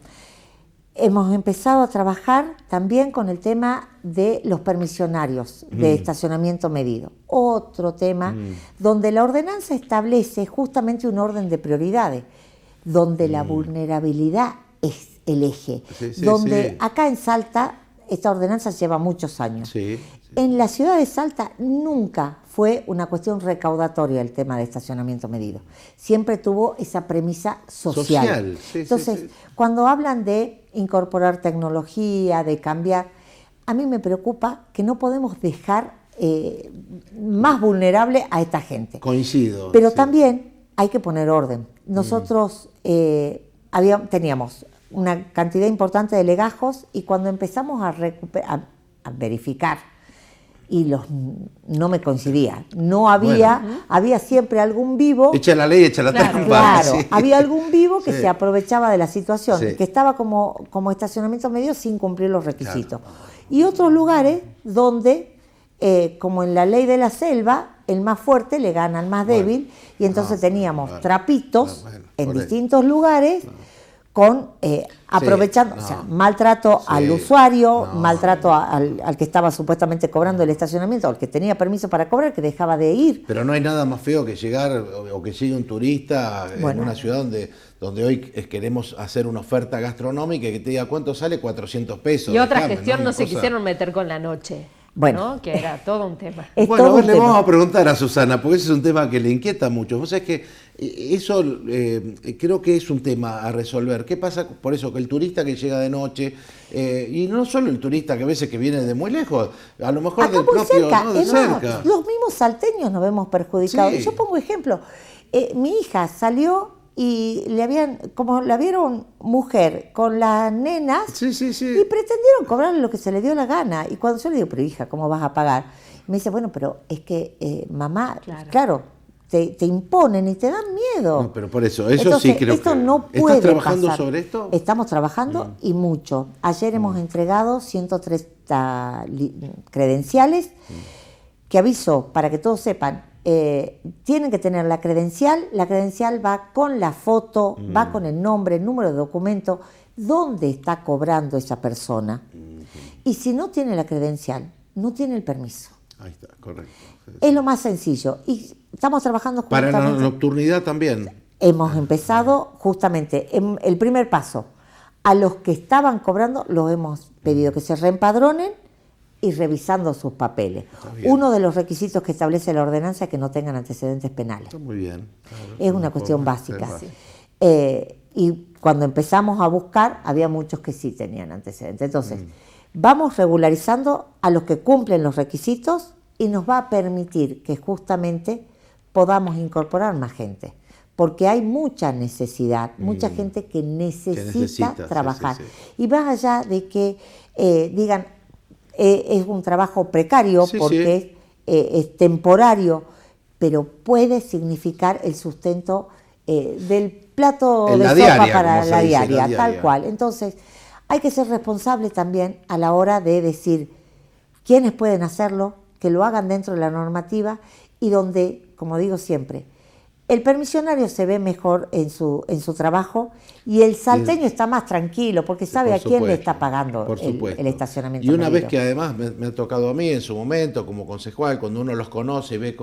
Hemos empezado a trabajar también con el tema de los permisionarios de estacionamiento medido. Otro tema donde la ordenanza establece justamente un orden de prioridades, donde la vulnerabilidad es el eje. Acá en Salta, esta ordenanza lleva muchos años. En la ciudad de Salta nunca fue una cuestión recaudatoria el tema de estacionamiento medido. Siempre tuvo esa premisa social. Entonces, cuando hablan de incorporar tecnología, de cambiar, a mí me preocupa que no podemos dejar más vulnerable a esta gente. Coincido. Pero también hay que poner orden. Nosotros teníamos una cantidad importante de legajos y cuando empezamos a verificar, y no me coincidía, no había, había siempre algún vivo. Echa la ley, echa la trampa. Claro, había algún vivo que se aprovechaba de la situación, que estaba como estacionamiento medio sin cumplir los requisitos. Y otros lugares donde, como en la ley de la selva, el más fuerte le gana al más débil, y entonces teníamos trapitos en distintos lugares, aprovechando, maltrato al usuario, maltrato al que estaba supuestamente cobrando el estacionamiento, al que tenía permiso para cobrar, que dejaba de ir. Pero no hay nada más feo que llegar o que llegue un turista en una ciudad donde hoy queremos hacer una oferta gastronómica y que te diga cuánto sale, 400 pesos. Y otra gestión no se quisieron meter con la noche. Bueno, ¿no? Que era todo un tema. Bueno, a ver, le vamos a preguntar a Susana, porque ese es un tema que le inquieta mucho. Vos sabés que eso creo que es un tema a resolver. ¿Qué pasa por eso? Que el turista que llega de noche, y no solo el turista que a veces que viene de muy lejos, a lo mejor acá del propio, cerca, ¿no? De cerca. Los mismos salteños nos vemos perjudicados. Yo pongo ejemplo. Mi hija salió y como la vieron mujer con las nenas, y pretendieron cobrarle lo que se le dio la gana. Y cuando yo le digo, pero hija, ¿cómo vas a pagar? Me dice, bueno, pero es que mamá, claro, te imponen y te dan miedo. No, pero por eso, eso entonces, sí creo esto que... no puede ¿Estás trabajando pasar. sobre esto? Estamos trabajando y mucho. Ayer hemos entregado 130 credenciales, que aviso, para que todos sepan, tienen que tener la credencial va con la foto, va con el nombre, el número de documento, dónde está cobrando esa persona. Y si no tiene la credencial, no tiene el permiso. Ahí está, correcto. Es lo más sencillo. Y estamos trabajando justamente... Para la nocturnidad también. Hemos empezado justamente, el primer paso, a los que estaban cobrando los hemos pedido que se reempadronen y revisando sus papeles. Uno de los requisitos que establece la ordenanza es que no tengan antecedentes penales. Está muy bien. Es una cuestión básica. Y cuando empezamos a buscar, había muchos que sí tenían antecedentes. Entonces, vamos regularizando a los que cumplen los requisitos y nos va a permitir que justamente podamos incorporar más gente. Porque hay mucha necesidad, mucha gente que necesita trabajar. Sí. Y más allá de que digan, es un trabajo precario porque es temporario, pero puede significar el sustento del plato de sopa diaria, para la diaria, tal cual. Entonces, hay que ser responsable también a la hora de decir quiénes pueden hacerlo, que lo hagan dentro de la normativa y donde, como digo siempre, el permisionario se ve mejor en su trabajo y el salteño está más tranquilo porque sabe a quién le está pagando el estacionamiento. Y una vez que además me ha tocado a mí en su momento como concejal, cuando uno los conoce y ve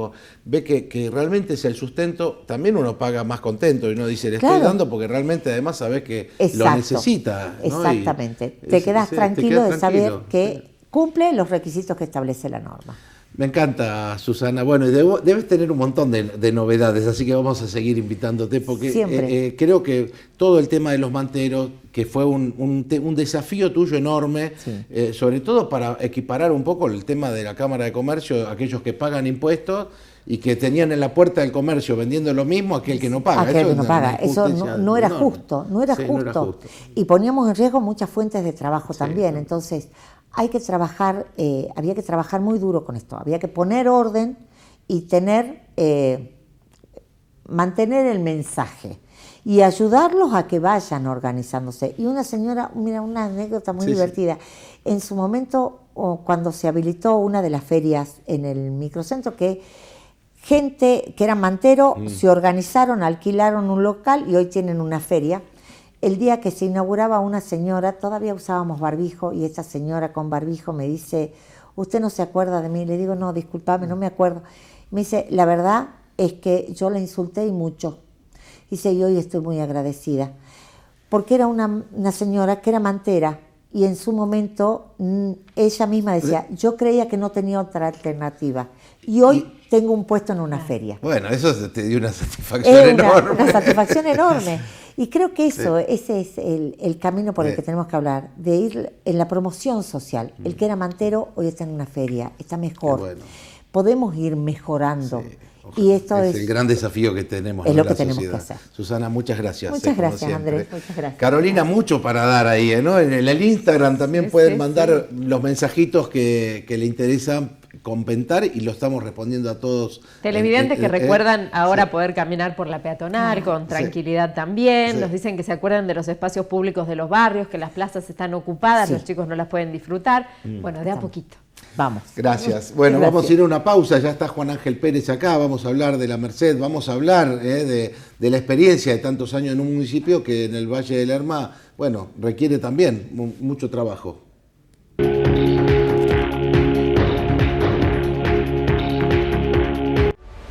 que realmente es el sustento, también uno paga más contento y uno dice, le estoy dando porque realmente además sabes que lo necesita, ¿no? Exactamente. Te quedas tranquilo de saber que cumple los requisitos que establece la norma. Me encanta, Susana. Bueno, debes tener un montón de novedades, así que vamos a seguir invitándote porque creo que todo el tema de los manteros, que fue un desafío tuyo enorme, sobre todo para equiparar un poco el tema de la Cámara de Comercio, aquellos que pagan impuestos y que tenían en la puerta del comercio vendiendo lo mismo aquel que no paga. Aquel que no paga. Eso no era justo, no era justo. Y poníamos en riesgo muchas fuentes de trabajo también, entonces... Hay que trabajar, había que trabajar muy duro con esto, había que poner orden y mantener el mensaje y ayudarlos a que vayan organizándose. Y una señora, mira, una anécdota muy divertida, en su momento cuando se habilitó una de las ferias en el microcentro, que gente que eran manteros se organizaron, alquilaron un local y hoy tienen una feria. El día que se inauguraba una señora, todavía usábamos barbijo, y esta señora con barbijo me dice, ¿usted no se acuerda de mí? Le digo, no, discúlpame, no me acuerdo. Me dice, la verdad es que yo la insulté y mucho. Dice, y hoy estoy muy agradecida. Porque era una señora que era mantera, y en su momento ella misma decía, yo creía que no tenía otra alternativa. Y hoy tengo un puesto en una feria. Bueno, eso te dio una satisfacción enorme. Una satisfacción enorme. Y creo que ese es el camino por el que tenemos que hablar, de ir en la promoción social. El que era mantero hoy está en una feria, está mejor. Bueno. Podemos ir mejorando. Y esto es el gran desafío que tenemos en la sociedad. Tenemos que hacer. Susana, muchas gracias. Muchas gracias, Andrés. Muchas gracias. Carolina, mucho para dar ahí, ¿no? En el Instagram también pueden mandar los mensajitos que le interesan comentar y lo estamos respondiendo a todos. Televidentes que recuerdan ahora poder caminar por la peatonal con tranquilidad también. Nos dicen que se acuerdan de los espacios públicos de los barrios, que las plazas están ocupadas, los chicos no las pueden disfrular. Bueno, de a poquito. Vamos. Gracias. Bueno, vamos a ir a una pausa. Ya está Juan Ángel Pérez acá. Vamos a hablar de la Merced, vamos a hablar de la experiencia de tantos años en un municipio que en el Valle de Lerma, bueno, requiere también mucho trabajo.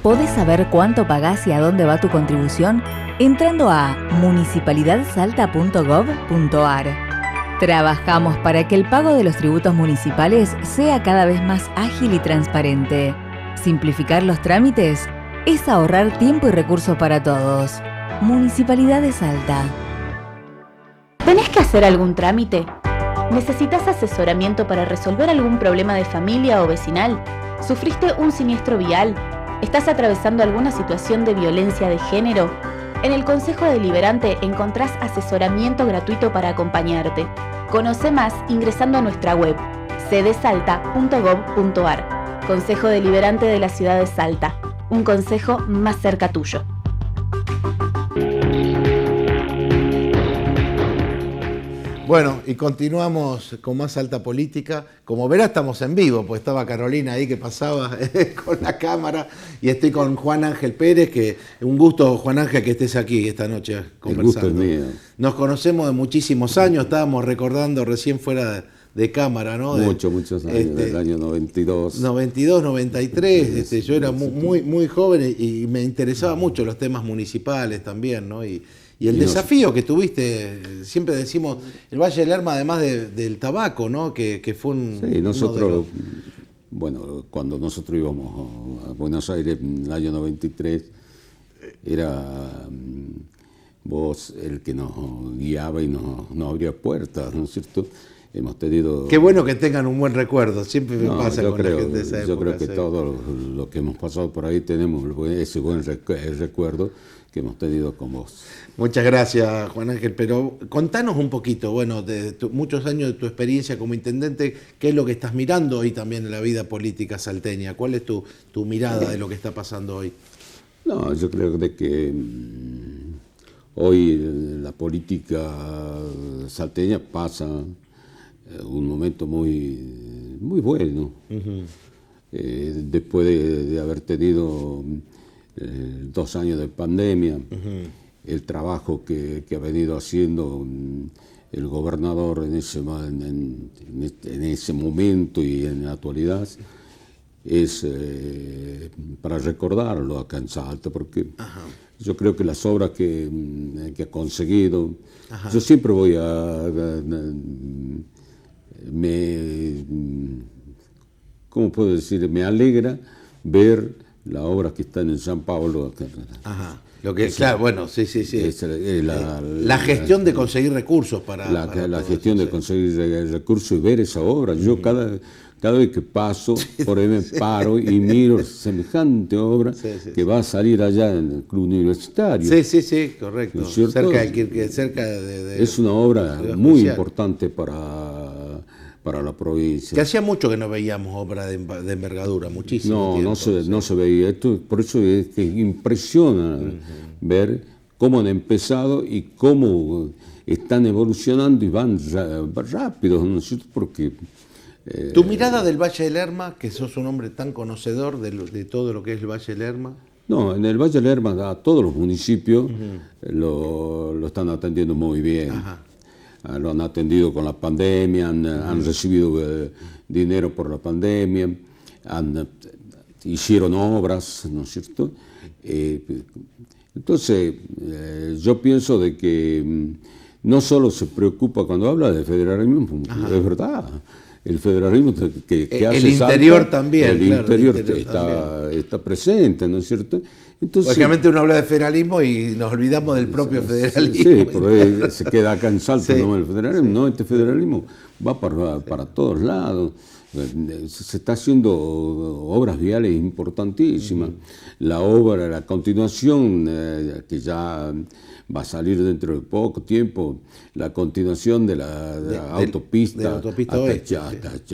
¿Podés saber cuánto pagás y a dónde va tu contribución? Entrando a municipalidadsalta.gov.ar. Trabajamos para que el pago de los tributos municipales sea cada vez más ágil y transparente. Simplificar los trámites es ahorrar tiempo y recursos para todos. Municipalidad de Salta. ¿Tenés que hacer algún trámite? ¿Necesitas asesoramiento para resolver algún problema de familia o vecinal? ¿Sufriste un siniestro vial? ¿Estás atravesando alguna situación de violencia de género? En el Consejo Deliberante encontrás asesoramiento gratuito para acompañarte. Conoce más ingresando a nuestra web cdsalta.gov.ar. Consejo Deliberante de la Ciudad de Salta. un consejo más cerca tuyo. Bueno, y continuamos con más Alta Política. Como verá, estamos en vivo, pues estaba Carolina ahí que pasaba con la cámara, y estoy con Juan Ángel Pérez, que un gusto, Juan Ángel, que estés aquí esta noche conversando. El gusto es mío. Nos conocemos de muchísimos años, estábamos recordando recién fuera de cámara, ¿no? Muchos años, del año 92. 92, 93, yo era muy joven y me interesaban mucho los temas municipales también, ¿no? Y el desafío que tuviste, siempre decimos, el Valle del Lerma, además del tabaco, ¿no? Que fue un... Sí, nosotros, bueno, cuando nosotros íbamos a Buenos Aires en el año 93, era vos el que nos guiaba y nos abría puertas, ¿no es cierto? Hemos tenido... Qué bueno que tengan un buen recuerdo, siempre me pasa con la gente de esa época. Yo creo que todos los que hemos pasado por ahí tenemos ese buen recuerdo que hemos tenido con vos. Muchas gracias, Juan Ángel, pero contanos un poquito, bueno, de muchos años de tu experiencia como intendente, ¿qué es lo que estás mirando hoy también en la vida política salteña? ¿Cuál es tu mirada de lo que está pasando hoy? No, yo creo de que hoy la política salteña pasa un momento muy bueno. Después de haber tenido 2 años de pandemia, el trabajo que ha venido haciendo el gobernador en ese momento y en la actualidad es para recordarlo acá en Salta, porque yo creo que las obras que ha conseguido, yo siempre voy ¿cómo puedo decir? Me alegra ver las obras que están en San Pablo. Lo que, claro, bueno, sí. La gestión de conseguir recursos para la gestión de conseguir recursos y ver esa obra. Yo cada vez que paso, por ahí me paro y miro semejante obra que va a salir allá en el Club Universitario. Sí, correcto. ¿No es cierto? Cerca de es una obra muy importante para la provincia. Que hacía mucho que no veíamos obra de envergadura, muchísimo tiempo. No se veía esto, por eso es que impresiona ver cómo han empezado y cómo están evolucionando y van rápido, ¿no es cierto? Porque... tu mirada del Valle del Lerma, que sos un hombre tan conocedor de todo lo que es el Valle del Lerma. No, en el Valle del Lerma a todos los municipios lo están atendiendo muy bien. Lo han atendido con la pandemia, han recibido dinero por la pandemia, hicieron obras, ¿no es cierto? Entonces, yo pienso de que no solo se preocupa cuando habla de federalismo, es verdad. El federalismo que hace el interior Salta, también. El interior está presente, ¿no es cierto? Entonces, básicamente uno habla de federalismo y nos olvidamos del propio federalismo. Sí, por ahí se queda acá en Salta, no el federalismo. No, este federalismo va para todos lados. Se está haciendo obras viales importantísimas. La continuación, que ya va a salir dentro de poco tiempo, la continuación de la autopista,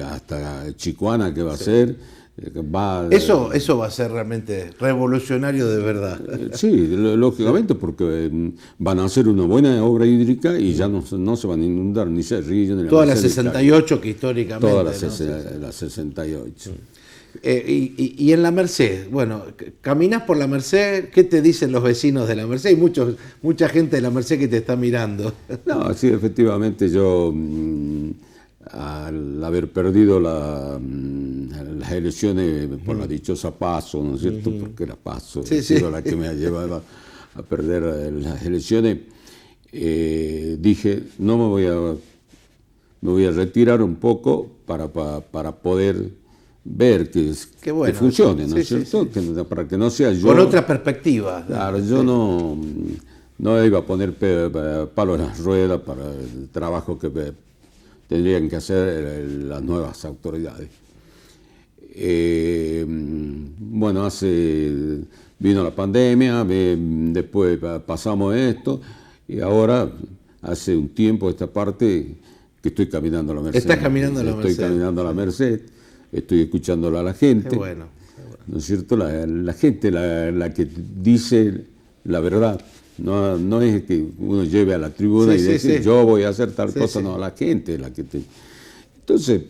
hasta Chicuana, que va a ser. Eso va a ser realmente revolucionario de verdad. Sí, lógicamente, porque van a hacer una buena obra hídrica y ya no se van a inundar ni Cerrillo ni todas las 68 que históricamente. Todas las 68. Y en la Merced, bueno, caminas por la Merced, ¿qué te dicen los vecinos de la Merced? Hay mucha gente de la Merced que te está mirando. No, sí, efectivamente yo... al haber perdido las elecciones por la dichosa Paso, ¿no es cierto? Porque la Paso ha sido la que me ha llevado a perder las elecciones, dije, no me voy a retirar un poco para poder ver que funcione, ¿no es cierto? Para que no sea yo... Con otra perspectiva. Claro, yo no iba a poner palo en las ruedas para el trabajo que tendrían que hacer las nuevas autoridades. Bueno, vino la pandemia, después pasamos esto, y ahora hace un tiempo esta parte que estoy caminando a la Merced. ¿Estás caminando a la Merced? Estoy caminando a la Merced, estoy escuchándola a la gente. Qué bueno. ¿no es cierto? La gente, la que dice la verdad. No es que uno lleve a la tribuna y dice yo voy a hacer tal cosa, no, la gente es la que te... Entonces,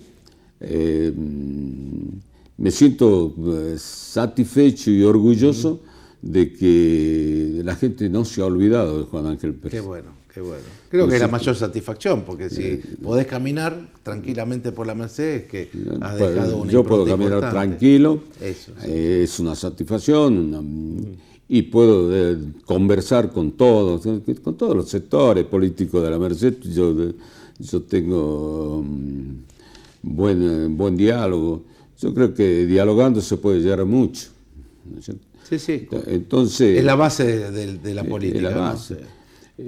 me siento satisfecho y orgulloso de que la gente no se ha olvidado de Juan Ángel Pérez. Qué bueno, qué bueno. Creo que es la mayor satisfacción, porque si podés caminar tranquilamente por la Merced, es que has dejado una yo puedo caminar importante. tranquilo, Eso, es una satisfacción, y puedo conversar con todos los sectores políticos de la Merced. Yo tengo buen diálogo. Yo creo que dialogando se puede llegar a mucho, ¿no es cierto? Sí. Entonces, es la base de la política. Es la base. ¿No?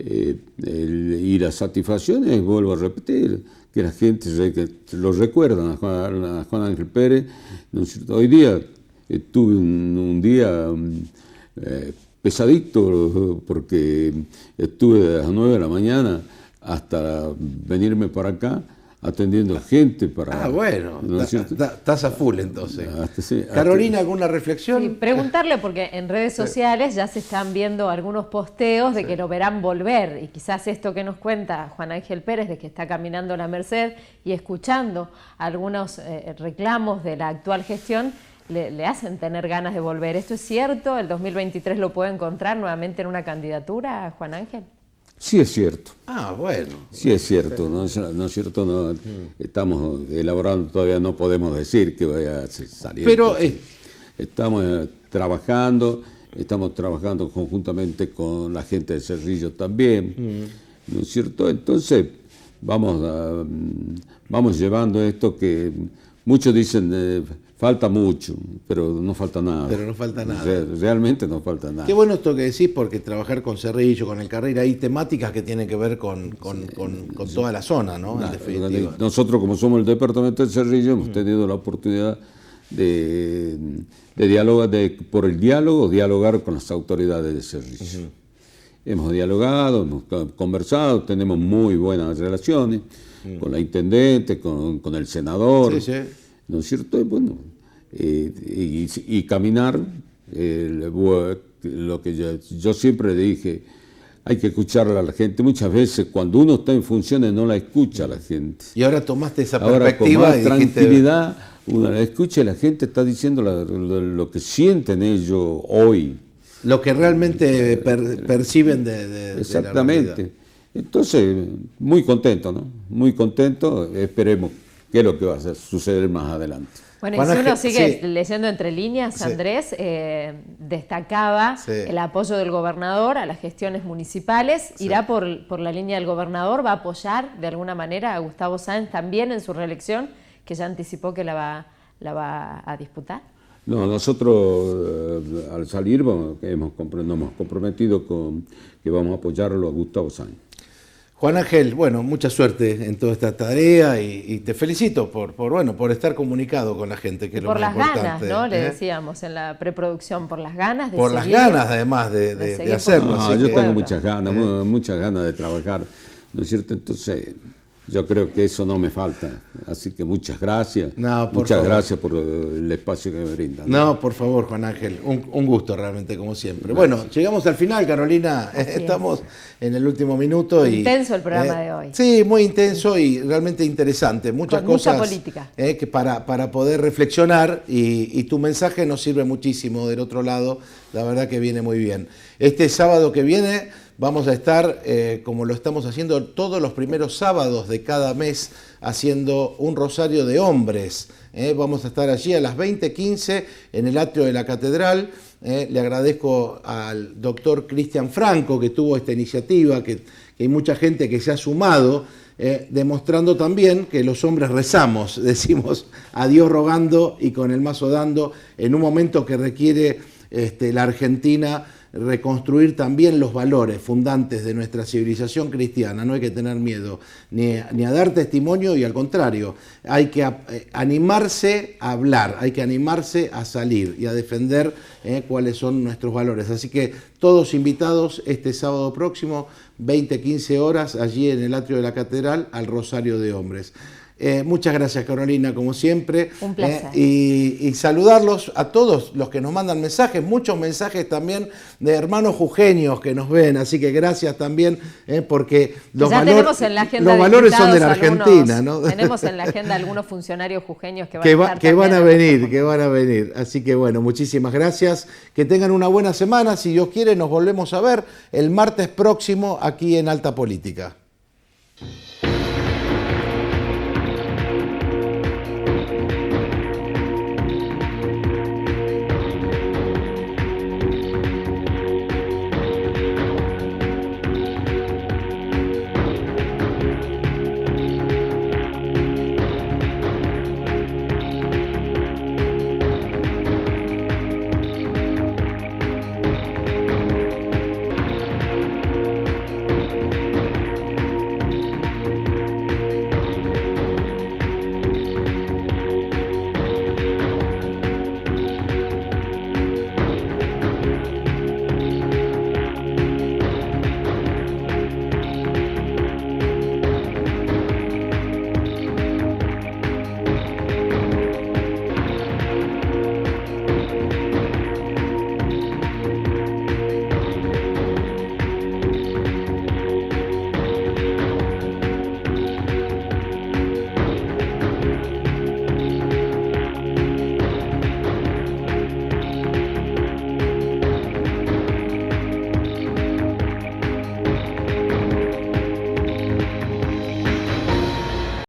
Y la satisfacción es, vuelvo a repetir, que la gente lo recuerda a Juan Ángel Pérez, ¿no es cierto? Hoy día tuve un día pesadito, porque estuve de las 9 de la mañana hasta venirme para acá atendiendo gente para... bueno, ¿no es cierto? Estás a full entonces. Sí, Carolina, ¿alguna reflexión? Sí, preguntarle, porque en redes sociales ya se están viendo algunos posteos de que lo verán volver, y quizás esto que nos cuenta Juan Ángel Pérez, de que está caminando la Merced y escuchando algunos reclamos de la actual gestión, le hacen tener ganas de volver. ¿Esto es cierto? ¿El 2023 lo puede encontrar nuevamente en una candidatura, Juan Ángel? Sí es cierto. Bueno. Sí es cierto, ¿no es cierto? No, estamos elaborando, todavía no podemos decir que vaya a salir. Pero estamos trabajando conjuntamente con la gente de Cerrillo también, ¿no es cierto? Entonces vamos llevando esto que muchos dicen falta mucho, pero no falta nada. Realmente no falta nada. Qué bueno esto que decís, porque trabajar con Cerrillo, con el Carrera, hay temáticas que tienen que ver con toda la zona, ¿no? En definitiva. Nosotros, como somos el departamento de Cerrillo, hemos tenido la oportunidad de dialogar, por el dialogar con las autoridades de Cerrillo. Hemos dialogado, hemos conversado, tenemos muy buenas relaciones con la intendente, con el senador, ¿no es cierto? Y bueno, y caminar, lo que yo siempre le dije, hay que escuchar a la gente. Muchas veces cuando uno está en funciones no la escucha a la gente. Y ahora tomaste esa Ahora perspectiva. con más tranquilidad uno la escucha y la gente está diciendo lo que sienten ellos hoy. Lo que realmente perciben de exactamente. La realidad. Entonces, muy contento, ¿no? Muy contento. Esperemos qué es lo que va a suceder más adelante. Bueno, y si uno sigue leyendo entre líneas, Andrés destacaba el apoyo del gobernador a las gestiones municipales. ¿Irá por la línea del gobernador? ¿Va a apoyar de alguna manera a Gustavo Sáenz también en su reelección, que ya anticipó que la va a disputar? No, nosotros al salir nos hemos comprometido con que vamos a apoyarlo a Gustavo Sáenz. Juan Ángel, bueno, mucha suerte en toda esta tarea y te felicito por estar comunicado con la gente, que es lo más importante. Por las ganas, ¿no? Le decíamos en la preproducción, por las ganas de por seguir. Las ganas, además, de hacerlo. No, yo tengo muchas ganas de trabajar, ¿no es cierto? Entonces, yo creo que eso no me falta. Así que muchas gracias. Muchas gracias por el espacio que me brindan. No, por favor, Juan Ángel. Un gusto realmente, como siempre. Gracias. Bueno, llegamos al final, Carolina. Estamos en el último minuto. Intenso el programa de hoy. Sí, muy intenso y realmente interesante. Muchas cosas. Mucha política. Que para poder reflexionar y tu mensaje nos sirve muchísimo del otro lado. La verdad que viene muy bien. Este sábado que viene vamos a estar, como lo estamos haciendo todos los primeros sábados de cada mes, haciendo un rosario de hombres. Vamos a estar allí a las 20:15 en el atrio de la catedral. Le agradezco al doctor Cristian Franco que tuvo esta iniciativa, que hay mucha gente que se ha sumado, demostrando también que los hombres rezamos, decimos a Dios rogando y con el mazo dando, en un momento que requiere la Argentina reconstruir también los valores fundantes de nuestra civilización cristiana. No hay que tener miedo ni a dar testimonio, y al contrario, hay que animarse a hablar, hay que animarse a salir y a defender cuáles son nuestros valores. Así que todos invitados este sábado próximo, 20-15 horas, allí en el atrio de la catedral, al Rosario de Hombres. Muchas gracias, Carolina, como siempre. Un placer. Y saludarlos a todos los que nos mandan mensajes, muchos mensajes también de hermanos jujeños que nos ven, así que gracias también, porque los valores son de la Argentina, ¿no? Tenemos en la agenda algunos funcionarios jujeños que van a venir. Así que bueno, muchísimas gracias. Que tengan una buena semana. Si Dios quiere, nos volvemos a ver el martes próximo aquí en Alta Política.